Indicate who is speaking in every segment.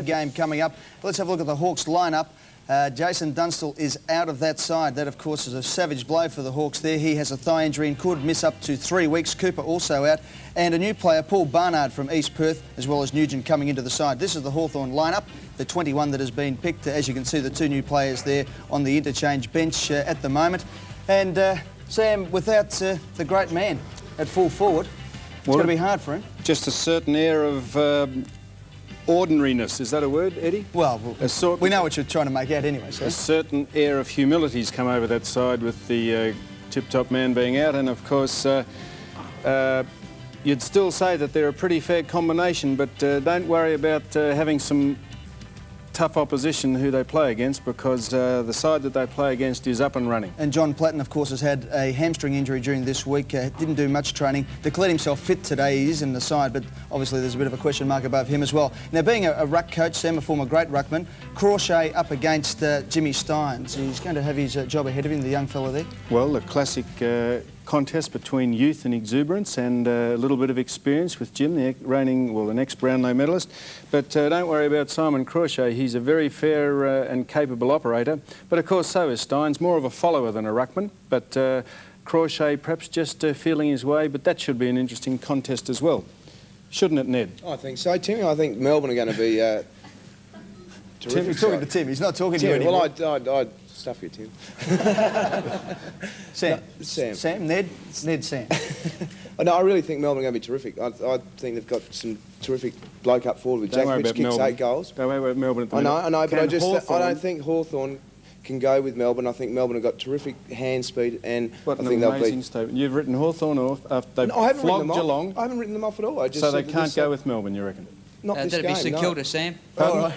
Speaker 1: big game coming up. Let's have a look at the Hawks lineup. Jason Dunstall is out of that side. That, of course, is a savage blow for the Hawks there. He has a thigh injury and could miss up to 3 weeks. Cooper also out. And a new player, Paul Barnard from East Perth, as well as Nugent coming into the side. This is the Hawthorn lineup, the 21 that has been picked. As you can see, the 2 new players there on the interchange bench at the moment. And Sam, without the great man at full forward, it's going to be hard for him.
Speaker 2: Just a certain air of ordinariness, is that a word, Eddie?
Speaker 1: Well, we know what you're trying to make out anyway, sir.
Speaker 2: A certain air of humility's come over that side with the tip-top man being out, and of course you'd still say that they're a pretty fair combination, but don't worry about having some tough opposition who they play against, because the side that they play against is up and running. And
Speaker 1: John Platten, of course, has had a hamstring injury during this week. Didn't do much training. Declared himself fit today. He is in the side, but obviously there's a bit of a question mark above him as well. Now, being a ruck coach, Sam, a former great ruckman, Crawshay up against Jimmy Steins. He's going to have his job ahead of him, the young fella there.
Speaker 2: Well, the classic contest between youth and exuberance and a little bit of experience with Jim, the next Brownlow medalist. But don't worry about Simon Crawshay. He's a very fair and capable operator. But of course, so is Steins, more of a follower than a ruckman. But Crawshay perhaps just feeling his way, but that should be an interesting contest as well. Shouldn't it, Ned?
Speaker 3: I think so, Timmy. I think Melbourne are going to be terrific.
Speaker 1: He's talking to Tim. He's not talking to you anymore.
Speaker 3: Well, I'd stuff you, Tim.
Speaker 1: Sam.
Speaker 3: No, Sam.
Speaker 1: Sam, Ned, Sam.
Speaker 3: No, I really think Melbourne are going to be terrific. I think they've got some terrific bloke up forward with Jack, which kicks
Speaker 2: Melbourne.
Speaker 3: 8 goals.
Speaker 2: Don't worry about Melbourne at the minute.
Speaker 3: I know, but I don't think Hawthorn can go with Melbourne. I think Melbourne have got terrific hand speed, and
Speaker 2: what
Speaker 3: I think they'll
Speaker 2: amazing statement. You've written Hawthorn off after they've flogged Geelong.
Speaker 3: I haven't written them off at all. I just
Speaker 2: so they can't go with Melbourne, you reckon?
Speaker 3: Not this
Speaker 4: that'd
Speaker 3: game,
Speaker 4: be St Kilda, Sam.
Speaker 1: All right.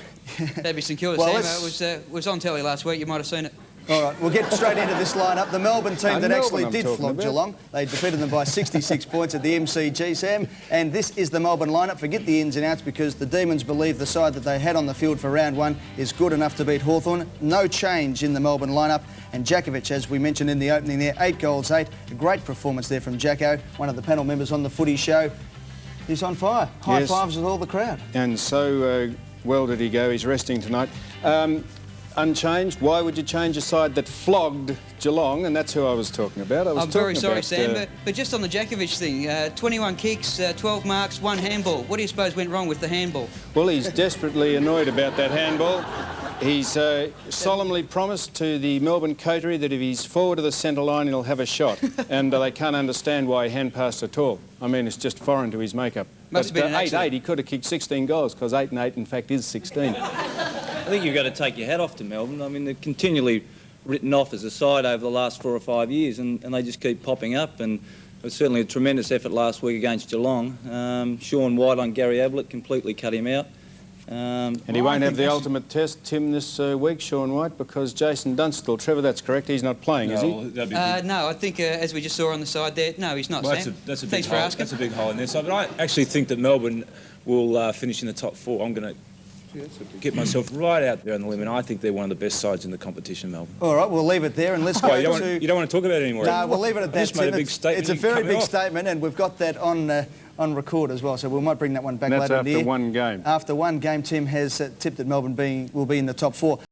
Speaker 4: That'd be St Kilda,
Speaker 1: Well,
Speaker 4: Sam. It was on telly last week. You might have seen it.
Speaker 1: All right, we'll get straight into this lineup. The Melbourne team that actually did flog Geelong. They defeated them by 66 points at the MCG, Sam. And this is the Melbourne lineup. Forget the ins and outs, because the Demons believe the side that they had on the field for round 1 is good enough to beat Hawthorn. No change in the Melbourne lineup. And Jakovic, as we mentioned in the opening there, 8 goals, 8. A great performance there from Jacko, one of the panel members on the Footy show. He's on fire. High fives with all the crowd.
Speaker 2: And so well did he go. He's resting tonight. Unchanged. Why would you change a side that flogged Geelong? And that's who I was talking about.
Speaker 4: I'm very sorry, Sam, but just on the Jakovic thing, 21 kicks, 12 marks, 1 handball. What do you suppose went wrong with the handball?
Speaker 2: Well, he's desperately annoyed about that handball. He's solemnly promised to the Melbourne coterie that if he's forward to the centre line, he'll have a shot. And they can't understand why he hand-passed at all. I mean, it's just foreign to his makeup.
Speaker 4: Must have been an
Speaker 2: 8-8, he could have kicked 16 goals, because 8 and 8, in fact, is 16.
Speaker 5: I think you've got to take your hat off to Melbourne. I mean, they're continually written off as a side over the last 4 or 5 years, and they just keep popping up. And it was certainly a tremendous effort last week against Geelong. Sean White on Gary Ablett completely cut him out.
Speaker 2: And he won't have the ultimate test, Tim, this week, Sean White, because Jason Dunstall, Trevor, that's correct, he's not playing, is he?
Speaker 4: No, I think, as we just saw on the side there, no, he's not,
Speaker 6: well,
Speaker 4: Sam.
Speaker 6: That's a big
Speaker 4: Thanks
Speaker 6: hole.
Speaker 4: for asking.
Speaker 6: That's a big hole in their side. But I actually think that Melbourne will finish in the top 4. I'm going to get myself right out there on the limb, and I think they're one of the best sides in the competition, Melbourne.
Speaker 1: All right, we'll leave it there, and let's go
Speaker 6: you don't want to talk about it anymore?
Speaker 1: No, we'll leave it at that.
Speaker 6: I just made a big statement.
Speaker 1: It's a very big statement, and we've got that on record as well, so we might bring that one back later in the year.
Speaker 2: That's after one game.
Speaker 1: After one game, Tim has tipped that Melbourne will be in the top 4.